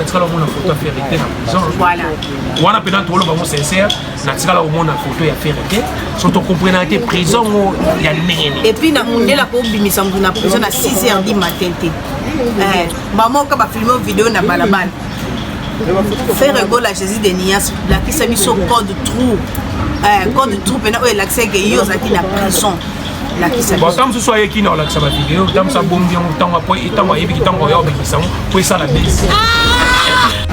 tika la mona photo faire été na prison voilà wana pendant tout le moment sincère na tika la mona photo ya faire été surtout comprenant que prison ya nene et puis na mundela ko bimisa mbu na prison à 6h du matin maman ka ba filmer vidéo na balabala faire rigolo à Jésus de Nias la qui s'est mis sur code trou pendant l'accès que yo zaki na prison la qui s'est bon tant ce soit qui na la ça va vidéo tant ça bombi on tant après tant va yebi tant va yo bikisa pour ça la base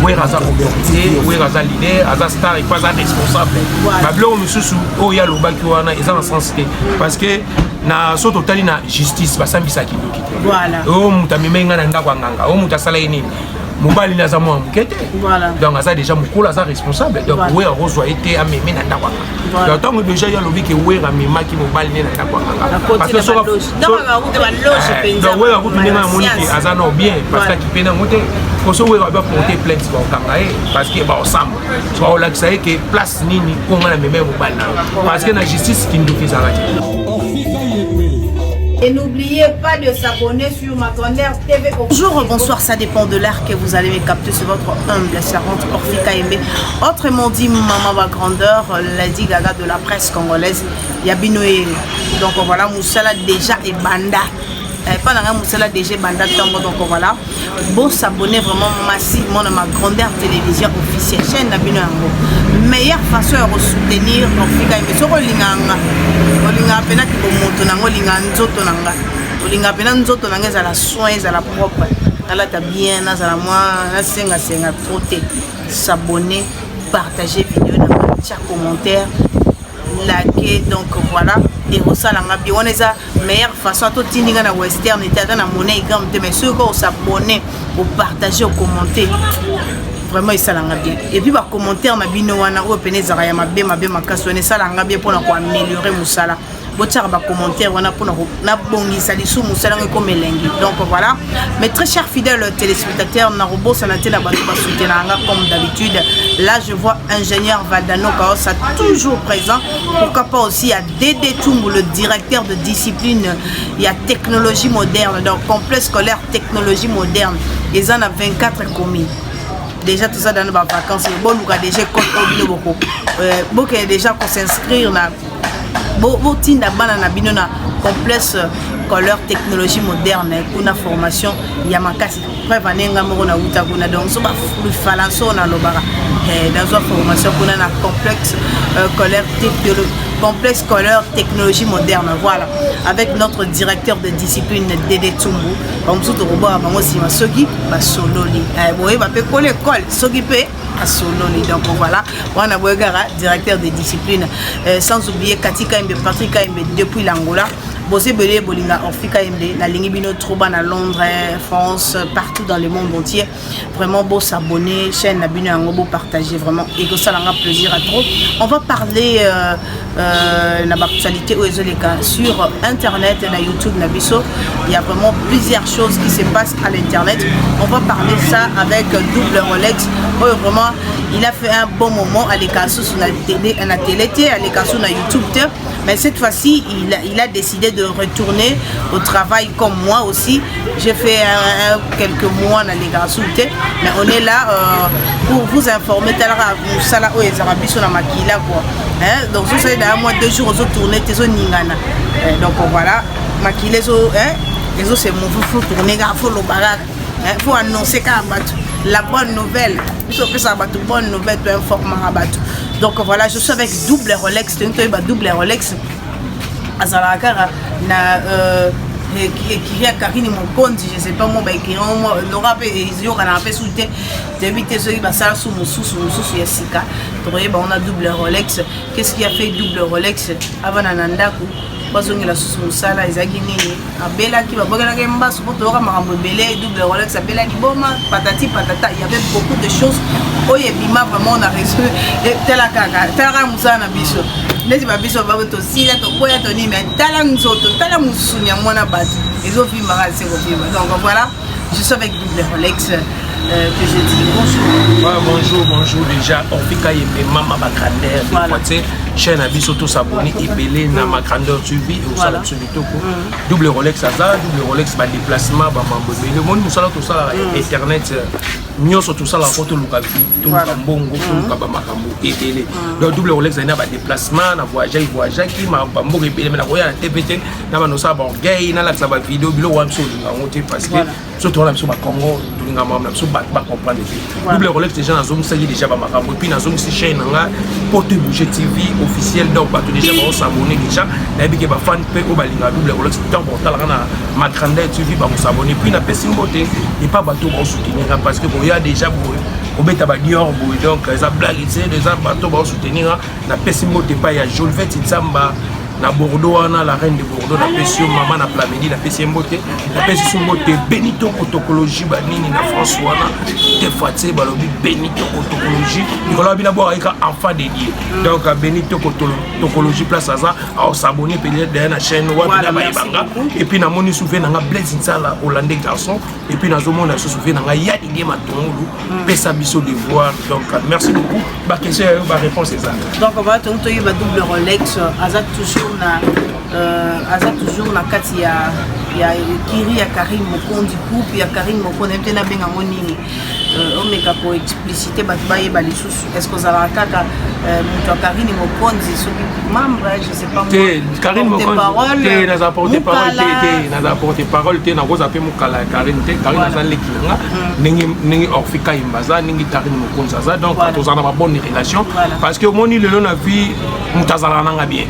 oui raza communauté oui raza leader raza star et pas responsable bablo mususu o ya lobaki wana eza dans sens que parce que na so totali na justice basambisa kidoki voilà o mutamimenga na ndako nganga o mutasala nini mobali naza mwa mukete donc aza déjà mukula aza responsable donc wera rozwa été ameme na ndako nganga donc tant déjà ya lobi ke wera memaki mobali ne na ndako nganga parce que so donc wera kutu ndenga moni ke aza no bien parce que kipena mote ko so wera ba porter plainte ba kanga parce que ba ensemble so ba olakisa ke place nini ko ngana meme mobali na parce que na justice ki ndoki za ngati. Et n'oubliez pas de s'abonner sur ma grandeur TV. Bonjour, bonsoir, ça dépend de l'art que vous allez me capter sur votre humble servante Orphika Yembe. Autrement dit, maman ma grandeur, Lady Gaga de la presse congolaise, Yabinoé. Donc voilà, Moussala déjà et Banda. Pendant que Moussala déjà Banda, donc voilà. Bon, s'abonner vraiment massivement dans ma grandeur télévision officielle. Chaîne Nabino Yango. Meilleure façon de soutenir Orphika Yembe. Sur Olinganga. Olinga pena ki bomoto nango linga nzoto nanga olinga pena nzoto nanga za la soin za la propre ala ta bien na za la moi na senga trotter s'abonner partager vidéo na petit commentaire liker donc voilà et resala nga bi on eza meilleure façon to tininga na western eta na monnaie gamte mais ceux qui s'abonner ou partager ou commenter vraiment il s'alanga bien et puis ba commentaire na bino wana o peneza ya mabe makaso ne salanga bien pour ko améliorer musala botsara ba commentaire wana pour na bongisa lisu musala ngo melengi donc voilà mes très chers fidèles téléspectateurs na robot sanate na bato ba soutenanga comme d'habitude là je vois ingénieur Valdano Kaosa toujours présent pourquoi pas aussi à Dédé Tumbu le directeur de discipline il y a technologie moderne donc complexe scolaire technologie moderne ils en a 24 communes. Déjà tout ça dans nos vacances bon nous a déjà beaucoup déjà qu'on s'inscrire na tinda bana na bino na complexe colère technologie moderne kuna formation ya makasi preuve anenga moko na uta kuna donc so ba falanso na lobara dans une formation kuna na complexe colère technologie moderne voilà avec notre directeur de discipline Dédé Tumbu comme tout robot à bango sima soki ba sololi boye ba pe coller école soki pe a sololi donc voilà wana boegara directeur de discipline sans oublier Katika Mbe Patrick Mbe depuis l'Angola bossé belé bolinga Orphika Yembe na lingi bino troba na Londres France partout dans le monde entier vraiment beau s'abonner chaîne na bino yango beau partager vraiment et que ça l'a plaisir à trop on va parler na actualité sur internet et na YouTube na biso il y a vraiment plusieurs choses qui se passent à l'internet on va parler ça avec Double Rolex vraiment il a fait un bon moment à l'écassou sur la télé à l'écassou na YouTube mais cette fois-ci il a décidé de retourner au travail comme moi aussi j'ai fait quelques mois dans les garçons mais on est là pour vous informer sala o ezara biso na makila quoi donc ça c'est dans moi 2 jours aux tourner tezo ningana donc voilà makila zo les autres c'est mon faut tourner ga faut lo barak faut annoncer ka batu la bonne nouvelle il faut que ça batu bonne nouvelle to informer batu donc voilà je suis avec Double Rolex Double Rolex azalaka na qui a Karine Mokondi je sais pas moi qui on aura pe ils aura na pe souté d'éviter ceux qui va ça sous ya sika on a Double Rolex qu'est-ce qui a fait Double Rolex avant nandaku bazongi la sous musala ezaki nini abela ki babogana ke mbasu poto ka makambo belé Double Rolex abela ki boma patati patata il y avait beaucoup de choses oye bima vraiment on a reçu tela kaka tela musala na biso les babiso ba to sila to koya to ni mais tala nzoto tala musunya mwana batu ezo filma ka se ko filma donc voilà je suis avec Double Rolex que je dis bonjour. Ouais, bonjour déjà. On fait qu'il y ait maman ma grandeur. Voilà. Chaîne à biso tous abonnés et belé na ma grandeur TV au salon de Bitoko. Double Rolex Aza, double Rolex ba déplacement ba mambo. Le monde nous sala tout ça internet. Nyonso tout ça la photo lukabi, tout mbongo, tout lukaba makambo et belé. Donc double Rolex na ba déplacement, na voyage qui ma mambo et belé na koya na TPT na ba no sa ba gay na la sa ba vidéo bilo wa mso nga monter parce que surtout na mso ba Congo, tulinga mambo na mso ba comprendre. Double Rolex déjà na zone ça déjà ba makambo et puis na zone si chaîne nga porte bouger TV officiel donc bato déjà ba s'abonner déjà na bi ke ba fan pe ko balinga double Rolex tant bon talaka na ma grandeur TV ba s'abonner puis na pesi mbote et pas bato ba soutenir parce que il y a déjà au bêta Dior donc ça blague c'est des bateaux ba soutenir na pesi mbote pas ya Jolvet Tsamba na Bordeaux na la reine de Bordeaux na pesio maman na Plamedi na pesi mbote na pesi mbote Benito Protocologie ba nini na François na te faté balobi Benito Protocologie Nicolas bina boire avec enfant dédié donc Benito Protocologie place à ça à s'abonner peut-être dans la chaîne wa bina ba ibanga et puis na moni souvenir na Blaise Nsala hollandais garçon et puis na zomo na souvenir na Yadi Game Matongolu pesa biso de voir donc merci beaucoup ba question ba réponse c'est ça donc on va tonto ba double Rolex aza toujours na kati ya Kiri ya Karim Mokondi couple ya Karim Mokondi tena benga monini on meka pour expliciter ba baye ba lisusu est-ce que ça va kaka muto Karim Mokondi soki membre je sais pas moi Karim Mokondi te na apporter parole te na apporter parole te na koza pe mukala Karim te Karim na lekilanga ningi orfika imbaza ningi Karim Mokondi ça donc tous en a bonne relation parce que moni le na vie mutazala nanga bien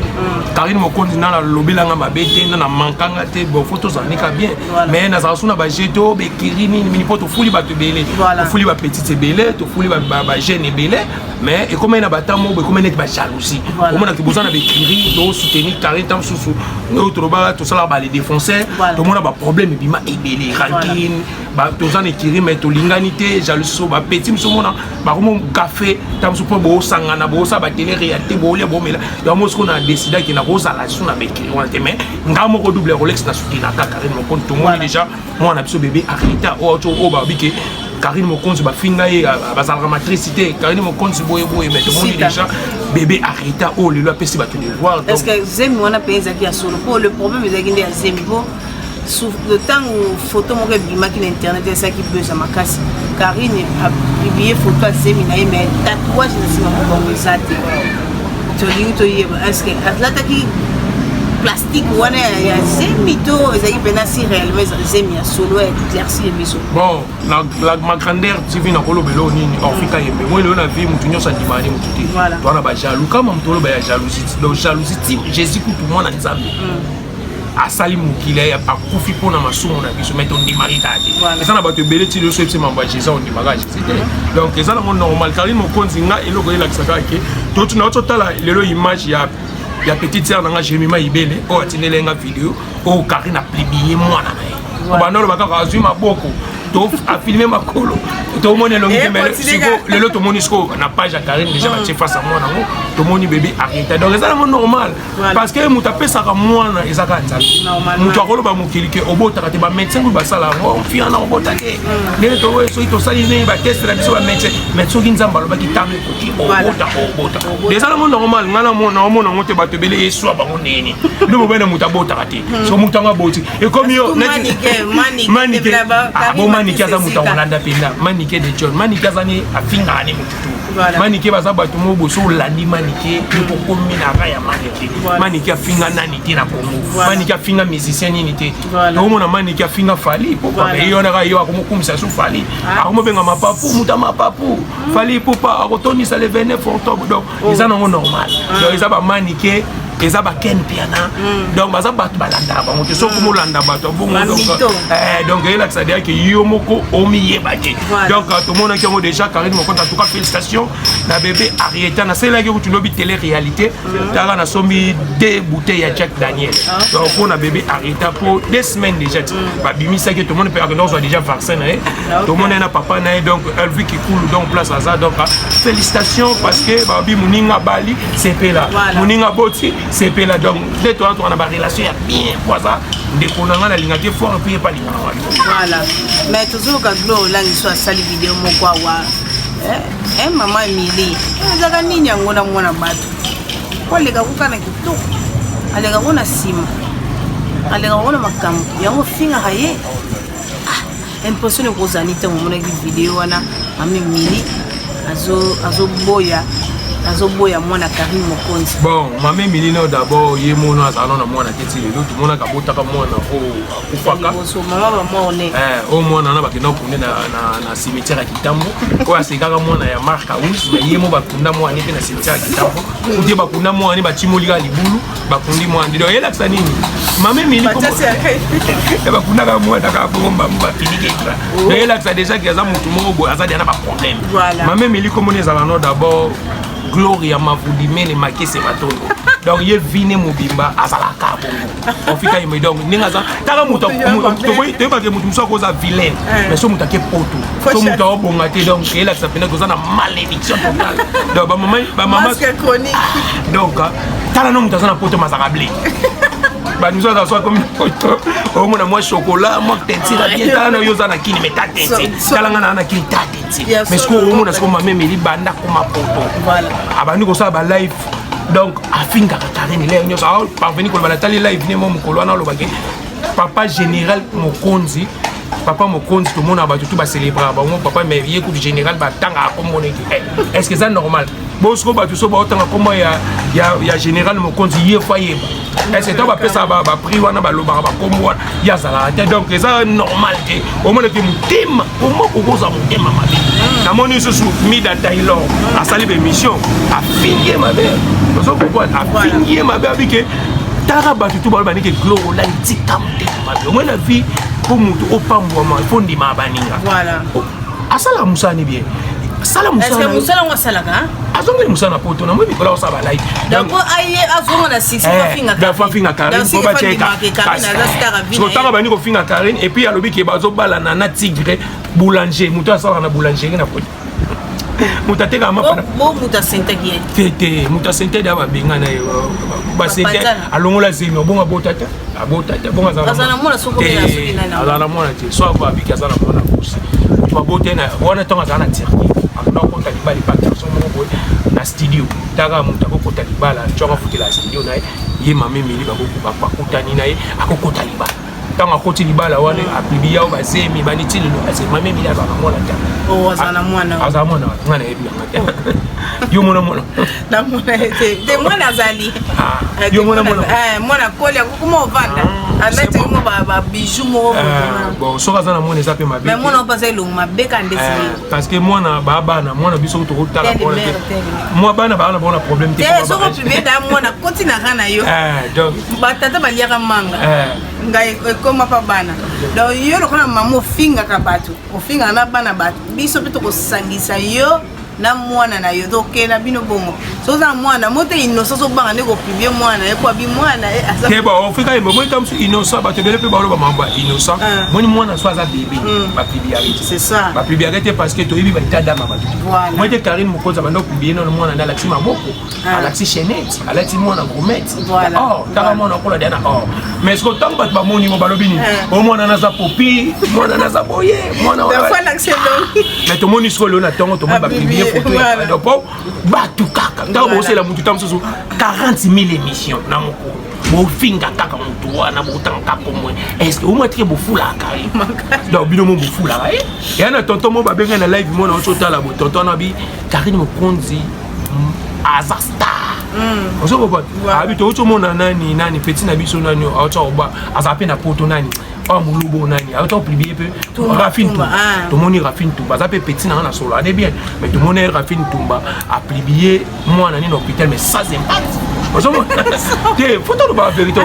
Karim Mokondi na lobelanga mabete na mankanga te bon photos anika bien mais na sasuna ba jeto be kirini mini poto fuli ba tebele fuli ba petite belé to fuli ba jeune belé mais et comme na batamo be comme net ba jalousie comme na kiboza na be kiri do soutenir Karim tam susu no troba to sala ba les défoncer to mona ba problème bima ebele ranking ba to zane kiri mais to linganité jalousie ba petit msomona ba comme café tam su po bo sangana bo sa ba télé réalité bo le bo mela ya mo ce qu'on a décidé que na rosa la suna be kiri on mais ngamo ko double Rolex na soutenir Karim Mokondi tout le monde déjà moi on a besoin bébé Arita o ba bike Karim Mokondi ba finga ye bazalaka matricité Karim Mokondi boye mais tout le monde déjà bébé Arita o le pesi ba tout de voir est-ce que Zemi on a payé Zaki à solo pour le problème c'est qu'il y a Zemi sous le temps où photo mon bima qui internet c'est ça qui peut ça makasi Karim a publié photo à Zemi na mais tatouage na sima bongo zate to est-ce que atlata qui plastique wana ya Zemi to ezaki pena si réellement Zemi ya solo éclairci biso bon la ma grandeur TV na kolo belo nini orfika yembe moi le na vie mutu nyosa dimani mututi to na ba jaloux kama mutolo ba ya jalousie donc jalousie tim Jésus ku tout le monde nzambe asali mukile ya pakufi pona masumo na biso meto ndimari tati eza na bato ebele ti loso epesi mambo ya Jésus on dimagage c'était donc eza na mo normal Karim Mokondi nga eloko elakisaka ke to tuna otala lelo image ya petite sœur nanga Jemima Ibele o atinele nga vidéo o Karim a publié mwana na ye banolo bakaka azwi maboko to a filmé makolo to moni longi mais siko lelo to moni sko na page ya Karim déjà ba face à moi nango to moni bébé arrêté donc ça c'est normal parce que muta pesa ka mwana ezaka nzali muta kolo ba mukilike obota kati ba médecin ba sala on fi ana obota te lelo to so ito sali ne ba test la biso ba médecin ki nzamba lo ba ki tamé ko ki obota déjà c'est normal ngana mona ngote ba tebele yesu ba ngoneni ndo bena muta bota kati so muta ngaboti et comme yo manike manike aza muta olanda penda manike de John manike azani afinga ani mututu manike baza bato mo boso olandi manike ko komi na raya manike afinga nani te na Congo manike afinga musicien nini te to mona manike afinga Fali pourquoi et on a yo akomokumisa su Fali akomobenga mapapu muta mapapu Fali popa akotoni sa le 29 octobre donc eza nango normal donc eza ba manike eza ba ken piana donc baza bato balanda bango te so ko landa bato bongo donc il a dit que yo moko omiye baje donc tout le monde qui a déjà Karim Mokondi en tout cas félicitations la bébé Arieta na c'est là que tu lobi télé réalité tara na sombi 2 bouteilles à Jack Daniel donc on a bébé Arieta pour 2 semaines déjà ba bimi ça que tout le monde peut avoir déjà vaccin tout le monde a papa na donc elle vit qui coule donc place à ça donc félicitations parce que ba bi muninga bali c'est là muninga boti CP là donc de toi on a ba relation ya bien quoi ça ndeko nanga na linga te fort puis pas linga voilà mais toujours ka glow là soit sali vidéo moko wa maman Emily ezaka nini yango na mwana bato koleka kukana kitoko aleka kona sima aleka kona makambo yango finga haye impression ko zanita mo mona vidéo wana mama Emily azoboya mwana Karim Mokonzi. Bon, mama Emily no d'abord ye mono azana na mwana keti lelo tout mona kabota ka mwana o kufaka. So mama ba mone. O mwana na bakina kunde na cimetière ya Kitambo. Ko aseka ka mwana ya Mark House, mais ye mo bakunda mwana pe na cimetière ya Kitambo. Ndi bakunda mwana ba chimolika libulu, bakundi mwana ndi yela ksa nini. Mama Emily ko bakunda ka mwana ka bomba mbapilike kra. Yela ksa déjà que za mutu mo bo azadi na ba problème. Mama Emily ko mona za no d'abord Gloria Mavudimene Makese Batondo. Donc ye vine mobimba azala ka bongo. Ofika yime donc ninga za taka muto to ba ke mutu so ko za vilain. Mais so muta ke poto. So muta obonga te donc elle ça pena ko za na malédiction totale. Donc ba maman masque chronique. Donc tala no muta za na poto masakable. Bah nous avons soit comme au moins moi chocolat moi tenti la bien tala yo za na kini mais ta tenti tala nga na kini ta tenti mais ce ko au moins ce ko mama Emily banda ko ma poto voilà abani ko sa ba live donc afinga ka Karine le nyo sa parvenir ko ba tali live ni mo mukolo na lo bake papa général Mokonzi papa Mokonzi tout le monde a battu tout ba célébrer ba mon papa mais vie coup du général ba tanga ko moné est-ce que ça normal bosko ba tout so ba tanga ko ya général Mokonzi ye foyer est-ce que tu vas passer ba prix wana ba loba ba kombo ya zala donc ça normal que au moins que mutima au moins ko za mutima mabe na moni so mi da Taylor a sali be mission a finier mabe so pourquoi a finier mabe avec tara ba tout ba ni que glow la tikamte mabe au moins la vie pour mutu opambo ma fondi ma baninga voilà asala musani bien sala musana est-ce que musana wa salaka azongeli musana poto na mwebi kola osaba live donc aye azonga na six finga da finga Karine ko ba cheka so tanga bani ko finga Karine et puis alobi ke bazo bala na tigre boulanger muto asala na boulangerie na poto mutate ka mapa bo muta sente ki tete muta sente da ba binga na ba sente alongola zemi bonga botata abotata bonga za azana mona soko ya soki na azana mona te so ba biki azana mona kusi ba botena wana tonga zana tirki akuna ko talibali pa so mo na studio taka muta ko talibala chonga futi la studio na ye mama Emily ba ko kutani na ye akokota libala tanga koti libala wana apibiya ba zemi bani tililo ase mama Emily azana mona ta o azana mwana ngana ebi ngata yo mona na mona te mwana zali yo mona mwana kolia kuma ovanda amete mo ba bijou mo bon so kazana mona ça peut mabe mais mona pas elongo mabeka ndesi parce que mwana baba na mwana biso to kotala bona moi bana bana bona problème te so ko privé da mwana kontina kana yo donc batata baliaka manga ngai koma pa bana donc yo lokona mama ofinga ka bato ofinga na bana bato biso pe to ko sangisa yo na mwana na yo tokena bino bongo soza mwana mote innocent so banga ndeko publier mwana e kwa bi mwana e asa ke ba ofika e mo tam su innocent ba te bele pe ba lo ba mamba innocent moni mwana so aza bébé ba publiarité c'est ça ba publiarité parce que to yibi ba tada mama moi te Karine Mokonzi ba ndo publier non mwana na lati maboko alati chaînette alati mwana gourmette oh tala mwana ko la dana oh mais ce que tant ba moni mo ba lo bini o mwana na za popi mwana na za boye mwana wa fa l'accéléré mais to moni so lo na tongo to ba publier photo ya donc batu kaka ntango bosela mutu ta mosusu 40 000 émissions na moko bofinga kaka mutu wana botanga kaka mwe est-ce que au moins très bofula Karine donc bino mo bofula et ana tonton mo babenga na live mo na otala bo tonton na bi Karine Mokonzi aza star oso ko ba abi to mo na nani petit na biso nani auto ba aza pe na poto nani oh mulubo nani auto publier peu Rafine Tumba tout monde Rafine Tumba ça peut petit na solo on est bien mais tout monde Rafine Tumba a publié moi nani dans l'hôpital mais sans impact oso mo te photo ba vérité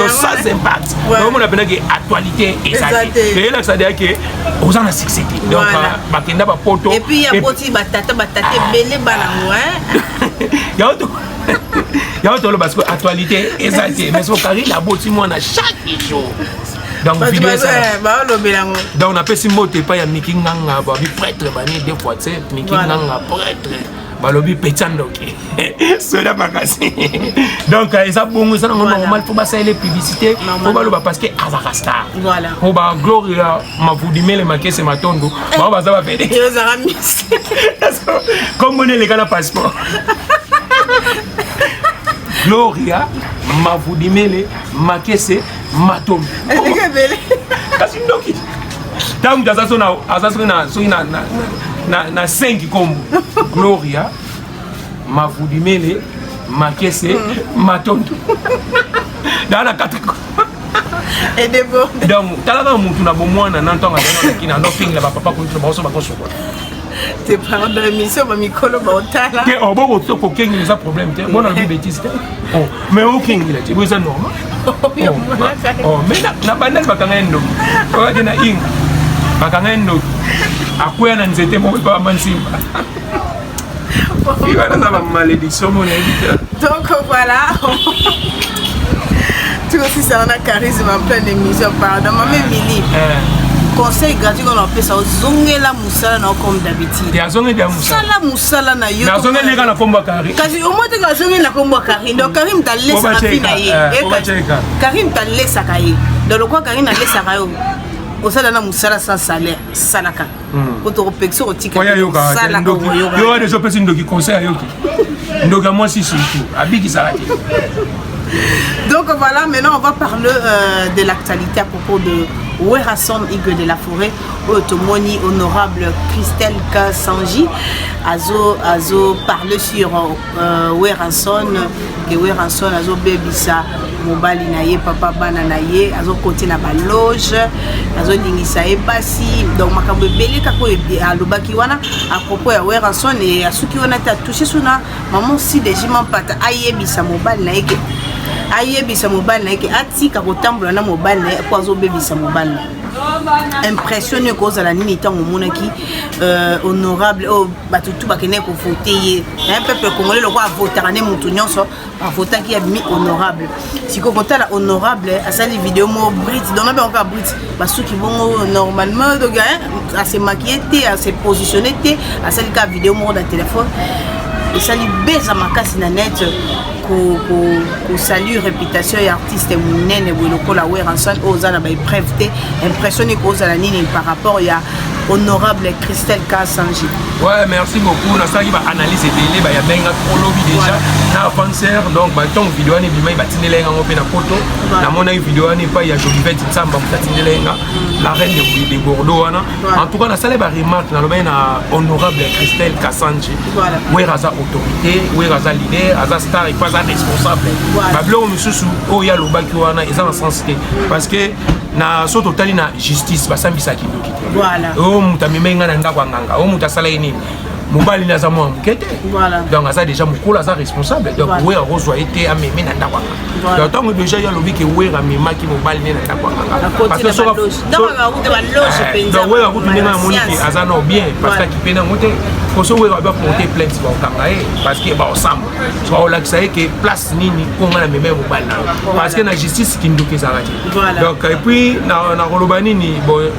sans impact donc on a besoin que actualité exacte et là ça dit que aux en a succès donc ba kenda ba poto et puis ya poti batata belé balango ya auto le parce que actualité exacte mais so Karine la boti moi na chaque jour donc vidéo ça donc on appelle si moté pas ya Miki Nganga ba bi prêtre bani deux fois c'est Miki Nganga prêtre balobi Petandoki. Cela makasi. Donc ça bon ça normal faut passer les publicités faut baloba parce que azaka star. Voilà. Faut ba Gloria Mavudimele Makese Matondo. Ba baza ba vede. Comme on est les gars passeport. Gloria Mavudimele Makese Matondo. Kasi ndoki. Tam daza na 5 kombo. Gloria Mavudimele Makese Matondo. Dans la 4 et de bon. Donc talaka mutu na bomwana na ntonga na kina no finga ba papa ko so ba ko so. Tes parents de l'émission ba mikolo ba otala. Que on bon to ko kengi ça problème te. Bon na bi bêtise te. Oh, mais au kengi là, tu vois ça normal. Oh, mais na bandel ba kanga ndo. Ko dina ing. Ba kanga ndo. Akwya na nzete mo ba mansimba. Il va dans la malédiction mon invité. Donc voilà. Tout aussi ça on a charisme en pleine émission pardon maman Mili. Conseil gratuit qu'on appelle ça zongela musala na comme d'habitude. Ya zongela musala. Sala musala na yo. Na zongela les gars na komba Karim. Kasi au moins ka zongela komba Karim. Donc Karim t'a laissé sa fille na ye. Karim t'a laissé sa kaye. Donc le quoi Karim na laissé sa kaye. Au salaire na musala sans salaire salaka. Quand on pexo au tika. Salaka. Yo a des personnes qui conseillent yoki. Ndoga moi si surtout abiki salaki. Donc voilà, maintenant on va parler de l'actualité à propos de Werason Igue de la Forêt, Otomoni honorable Christelle Kassanji, Azo parle sur Werason, que Werason Azo bebisa mobali naye papa bana naye Azo côté na ba loge, Azo lingisa e basi donc makambo belé kako alobaki wana à propos ya Werason et asuki wana ta touché suna maman si déjà pata ayebisa mobali naye ke ayebisa mobile na yeke atika kotambola na mobile na po azobebisa mobile impressionné cause la nini tango monaki honorable oh batutu bakene ko voter ye un peuple congolais le roi voter ne mutu nyonso a voter qui a mis honorable siko kota la honorable asali vidéo mo brit donc na ba brit basuki bongo normalement donc a se maquiller a se positionner asali ka vidéo mo dans téléphone et ça li beza makasi na net ko salut réputation et artiste munene boloko la Werason ozana ba preuve impressionné cause la nini par rapport ya honorable Christelle Kassanji. Ouais, merci beaucoup. On a ça qui va analyser télé, bah il y a bien un lobby déjà. Na concert donc bah ton vidéo ni bima ba tinele nga ngope na photo. Na mona vidéo ni pas il y a Jolivette Nsamba ba tinele nga la reine de Bordeaux wana. En tout cas na sale ba remarque na loba na honorable Christelle Kassanji. Voilà. Weraza autorité, Weraza leader, aza star et pas responsable. Ba blo mususu o ya lobaki wana eza en sens que parce que na so totali na justice basambisa kidoki. Voilà. Oh mutamimenga na ndako nganga. Oh mutasala nini? Mobali na za mwa mukete. Voilà. Donc ça déjà mukula za responsable. Donc ouais rozwa été ameme na ndako nganga. Donc tant déjà ya lobi ke ouais amema ki mobali na ndako nganga. Parce que so donc ba loge penza. Donc ouais a kutu ndenga moni ki azana bien parce que ki pena moté ko so ouais ba porter plainte ba kanga parce que ba ensemble. So ba olakisa que place nini ko ngana meme mobali na. Parce que na justice ki ndoke za ngati. Donc et puis na kolobani ni bon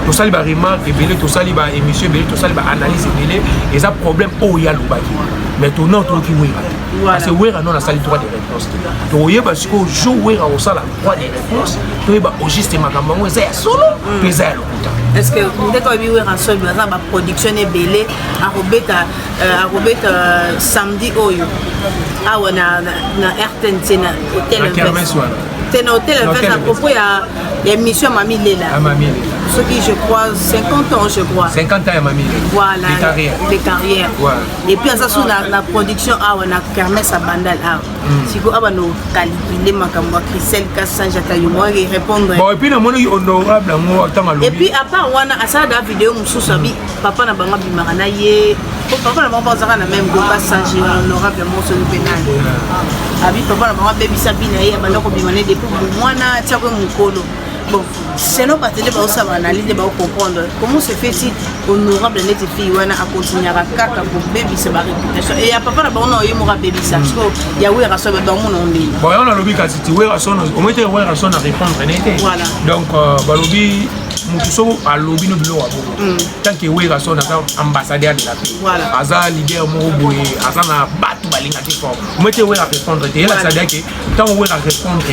tout ça, il va remarquer, tout ça, il va émission, tout ça, il va analyser, et ça problème, oh, il y a le bac. Mais tout non, tout qui est. Parce que oui, on a sali droit de réponse. Donc, il y a parce que jour où on a sali droit de réponse, il y a au juste ma gamme, c'est solo, mais c'est le est-ce que dès qu'on vit en sol, la production est belle, à Robert samedi, ah, on a RTNC, hôtel. C'est un hôtel à propos, il y a une mission à Mamie Lela. Ce qui, je crois, 50 ans, je crois. 50 ans à Mamie Lela. Voilà, les carrières. Ouais. Et puis, ça, sur la production, on a kermesse à Bandal. Si vous avez calculé, Christelle Kassanji, je répondre. Bon, et puis, on est honorable. Et puis, à part, on a ça dans la vidéo, papa n'a pas de papa n'a pas de même Kassanji, honorable, mon pénal. Abi papa n'a pas de baby Sabine, il y a depuis moi, na tiako mukolo. bon sinon parce que ba ça va analyser ba comprendre comment se fait si honorable net fille wana a continuer à kaka pour baby sa réputation et ya papa na ba on yo mo baby ça parce que ya oui raso ba mon ndi bon on a lobby kasi ti oui raso au moins oui raso na répondre n'était voilà donc ba lobby mutuso a lobby no bilo wa bo tant que oui raso na ambassadeur de la paix voilà aza leader mo boye aza na batu balinga ti fort au moins oui à répondre te la ça dire que tant oui à répondre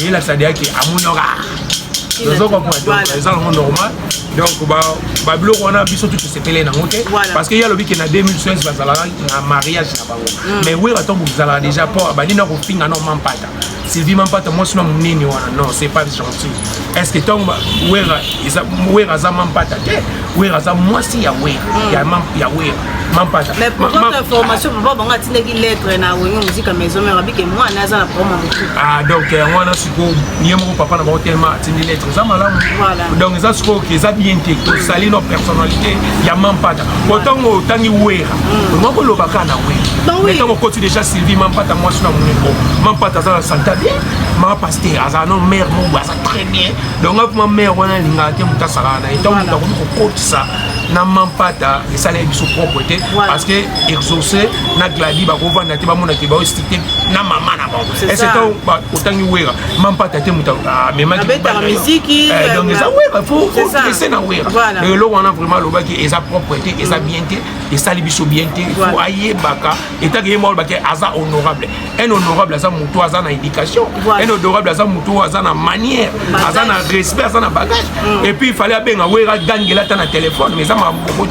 et la ça dire que amonora c'est normal donc bablo on a biso tout se pelé na ngote parce que y a lobby qui na 2016 bazala na mariage na bango mais oui attends vous allez déjà pas bani na ko finga non mampata Sylvie mampata moi sinon munini wana non c'est pas gentil est-ce que tant oui raza mampata oui raza moi si ya oui ya oui mampata mais pour votre information papa banga tindaki lettre na wenga musique à maison mais rabiki moi naza na promo ah donc moi na siko niemo papa na tellement tindi lettre ça malamu donc ça siko que ça bien té to sali no personnalité ya mampata autant otangi wera moi ko lobaka na wera mais tant ko tu déjà Sylvie mampata moi suna muniko mampata ça santa bien ma pasteur ça non mère mo ça très bien donc ma mère wana linga te muta sala na et donc ko ça na mampata et ça les biso propreté parce que exaucer na gladi ba ko vanda te ba mona ke ba ostité na mama na bango et c'est autant wera mampata te muta mais ma musique donc ça wera faut laisser na wera le lo wana vraiment lo ba ki eza propreté eza bienté et ça les biso bienté faut ayer baka et ta ke mo ba ke aza honorable un honorable aza muto aza na éducation un honorable aza muto aza na manière aza na respect aza na bagage et puis il fallait benga wera gangela ta na téléphone mais ça m'a beaucoup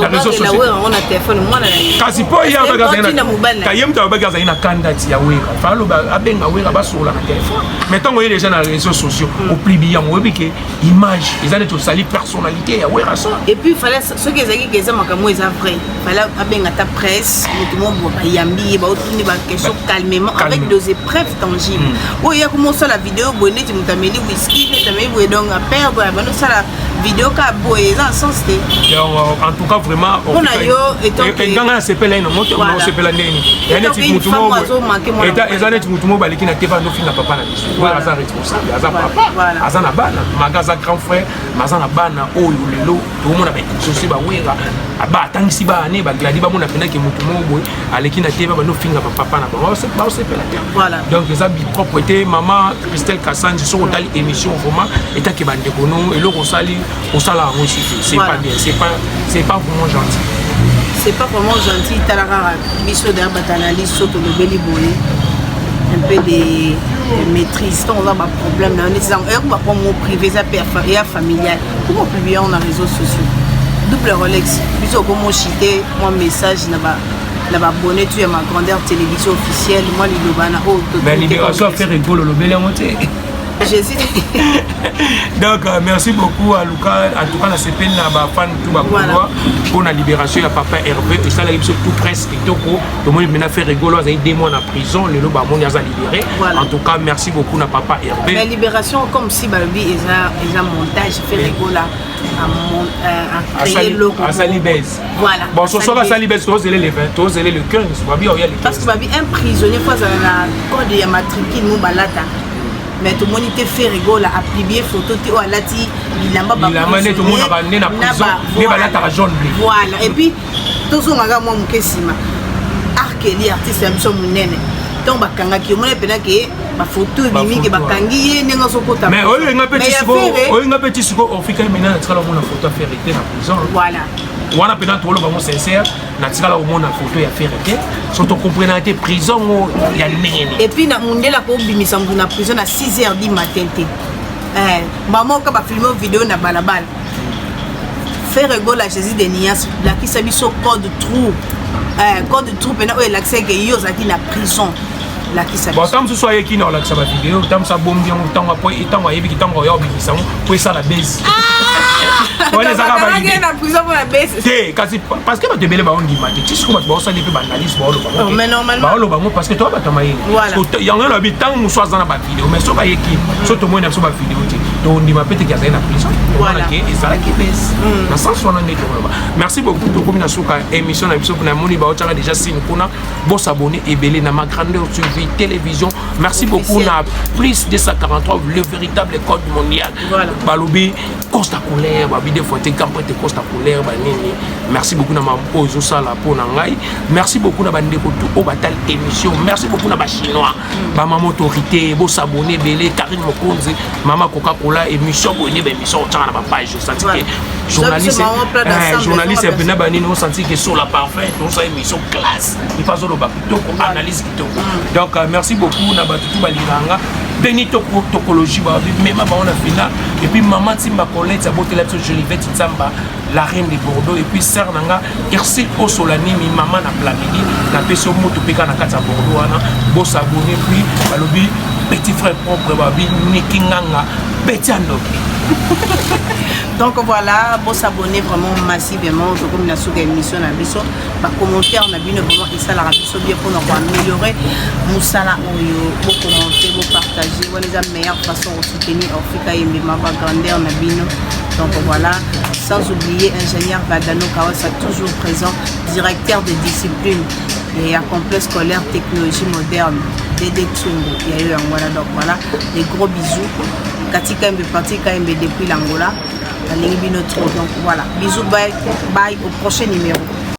na réseaux sociaux on a téléphone moi na kasi po ya ba gaza na kayem ta ba gaza ina kandati ya wera falo ba abenga wera ba sur la téléphone mettons il déjà na réseaux sociaux au plus bien moi que image ils allaient tout salir personnalité ya wera ça et puis il fallait ce que ezaki que ça makamo eza vrai fallait abenga ta presse tout le monde ba yambi ba otuni ba question calmement avec des preuves tangibles oh il y a commencé la vidéo bonne tu mutameli whisky tu tameli donc à perdre ba no ça la vidéo ka boye dans sens té en tout cas vraiment on a yo et nganga sepela ino moto mo sepela ndeni yana ti mutu mo eta ezana ti mutu mo baliki na teva no finga papa na biso wala za responsable aza papa aza na bana magaza grand frère maza na bana oyo lelo to mona ba sosi ba wera aba tangisi ba ne ba gladi ba mona pena ke mutu mo boy aleki na teva ba no finga papa na ba sepela te donc eza bi propreté maman Christelle Kassanji so tali émission vraiment eta ke bande kono elo ko sali au salaire aussi c'est pas bien c'est pas vraiment gentil c'est pas vraiment gentil talara biso der batanali soto le beli boy un peu de maîtrise on va pas problème là on est on va prendre mon privé ça et familial comment publier on a réseaux sociaux double Rolex biso comme chité mon message na ba abonné tu es ma grandeur télévision officielle moi libana oh mais libération faire rigolo le beli monter Jésus. Donc merci beaucoup à Lucas, en tout cas la CPN na ba fan tout ba pour la libération ya papa Hervé et ça la tout presse et tout le monde maintenant fait rigolo a 2 mois en prison le ba mon ya libéré en tout cas merci beaucoup na papa Hervé la libération comme si babi ils a montage fait rigolo à créer le à Salibès voilà bon ce soir à Salibès tous les 20 tous les 15 babi il y a les parce que babi un prisonnier fois na code ya matricule nous balata mais tout le monde était fait rigoler à publier photo tu as lati bilamba ba tout le monde a né na prison mais balata jaune bleu voilà et puis tout son ngaga moi mukesima arkeli artiste amso munene donc bakanga ki mona pena ke ba photo bimi ke bakangi ye nenga sokota mais oyo nga petit siko ofika mena tsala mona photo faire été na prison voilà wana pena tolo ba mo sincère na tsala o mona photo ya faire été surtout comprendre été prison ya nene et puis na mundela ko bimisa mbu na prison à 6h du matin té maman ka ba filmer vidéo na balabala faire rigoler Jésus de Nias la qui sabi so code trou pena o l'accès que yo zaki na prison la qui sabi bon tam so soye ki na la sa vidéo tam sa bombi on tanga po itango yebi ki tango yo bimisa po ça la base on les a validé na prison pour la baisse kasi parce que ba te bele ba on dit mate tu sais comment ba ça les pe banaliste ba lo mais normalement ba lo ba parce que toi ba tamaye voilà yango la bi tant muso azana ba vidéo mais so ba yeki so to mo na so ba vidéo tondima pe te ki azali na prison Voilà. ke ezalaki bese na sens wana nde tokoloba merci beaucoup tokomi na suka émission na biso na moni baotiaka déjà sine kuna bosabone ebele na ma grandeur sur vie télévision merci beaucoup na prise 243 le véritable code mondial balobi costa colère babi des fois te campete costa colère banini merci beaucoup na mampo ezosala mpo na ngai merci beaucoup na bandeko tout o batal émission merci beaucoup na bachinois bamama autorité bosabone ebele Karine Mokonzi mama Coca-Cola émission boyene émission otanga na bapage osati ke journaliste epena banini osenti ke sur la parfait tosa émission classe ifazoloba kitoko analyse kitoko donc merci beaucoup na batutu balinganga beni tokologie babi mema baona final et puis maman Timba Colette abotela biso Jolivette Tsamba la reine de Bordeaux et puis sœur nanga Ercile Osolani mi maman na Plamini na peso moto peka na kata Bordeaux wana bosabone puis balobi petit frère propre babi Nikinganga petit andoki. Donc voilà, pour s'abonner vraiment massivement, comme la souga émission na biso, ba commentaire na bino vraiment et ça la biso bien pour nous améliorer musala oyo, pour commenter, pour partager, voilà la meilleure façon de soutenir Africa et ma grandeur na bino. Donc voilà, sans oublier ingénieur Vadano Kawasa toujours présent, directeur de discipline et à complexe scolaire technologie moderne Dédé Tsumbu. Il y a eu un voilà, donc voilà, des gros bisous. Katika mbe parti KMB depuis l'Angola. Donc voilà, bisous, bye, bye au prochain numéro.